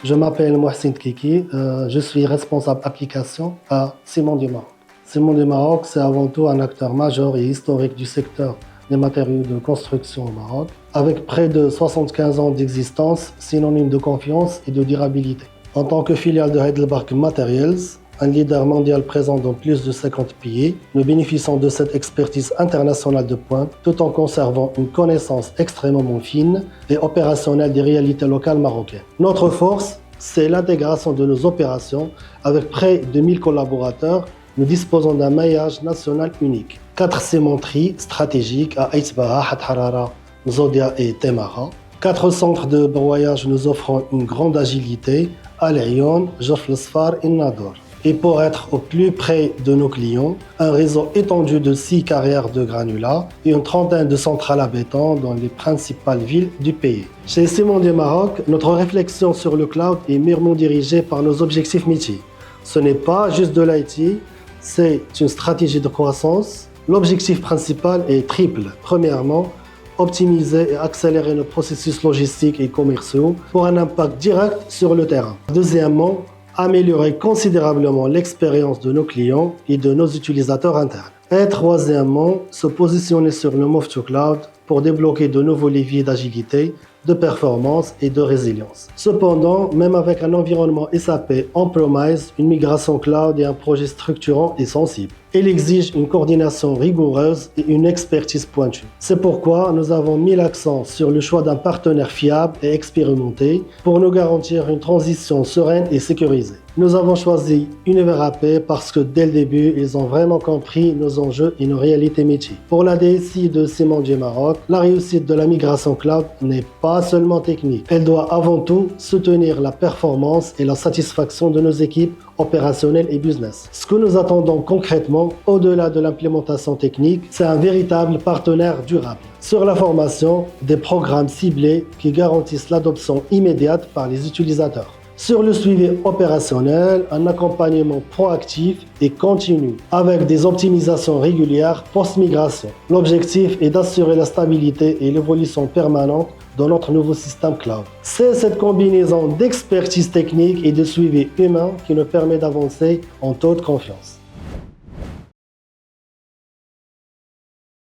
Je m'appelle Mohsin Kiki, je suis responsable application à Ciments du Maroc. Ciments du Maroc, c'est avant tout un acteur majeur et historique du secteur des matériaux de construction au Maroc, avec près de 75 ans d'existence, synonyme de confiance et de durabilité. En tant que filiale de Heidelberg Materials, un leader mondial présent dans plus de 50 pays, nous bénéficions de cette expertise internationale de pointe tout en conservant une connaissance extrêmement fine et opérationnelle des réalités locales marocaines. Notre force, c'est l'intégration de nos opérations avec près de 1000 collaborateurs. Nous disposons d'un maillage national unique. 4 cimenteries stratégiques à Aïtbaha, Hadharara, Zodia et Temara. 4 centres de broyage nous offrant une grande agilité à Lyon, Jof Lesfar et Nador. Et pour être au plus près de nos clients, un réseau étendu de 6 carrières de granulats et une trentaine de centrales à béton dans les principales villes du pays. Chez Ciments du Maroc, notre réflexion sur le cloud est mûrement dirigée par nos objectifs métiers. Ce n'est pas juste de l'IT, c'est une stratégie de croissance. L'objectif principal est triple. Premièrement, optimiser et accélérer nos processus logistiques et commerciaux pour un impact direct sur le terrain. Deuxièmement, améliorer considérablement l'expérience de nos clients et de nos utilisateurs internes. Et troisièmement, se positionner sur le Move to Cloud pour débloquer de nouveaux leviers d'agilité, de performance et de résilience. Cependant, même avec un environnement SAP on-premise, une migration cloud est un projet structurant et sensible. Il exige une coordination rigoureuse et une expertise pointue. C'est pourquoi nous avons mis l'accent sur le choix d'un partenaire fiable et expérimenté pour nous garantir une transition sereine et sécurisée. Nous avons choisi UniverAP parce que dès le début, ils ont vraiment compris nos enjeux et nos réalités métiers. Pour la DSI de Ciments du Maroc, la réussite de la migration cloud n'est pas seulement technique. Elle doit avant tout soutenir la performance et la satisfaction de nos équipes opérationnelles et business. Ce que nous attendons concrètement, au-delà de l'implémentation technique, c'est un véritable partenaire durable. Sur la formation, des programmes ciblés qui garantissent l'adoption immédiate par les utilisateurs. Sur le suivi opérationnel, un accompagnement proactif et continu avec des optimisations régulières post-migration. L'objectif est d'assurer la stabilité et l'évolution permanente dans notre nouveau système cloud. C'est cette combinaison d'expertise technique et de suivi humain qui nous permet d'avancer en toute confiance.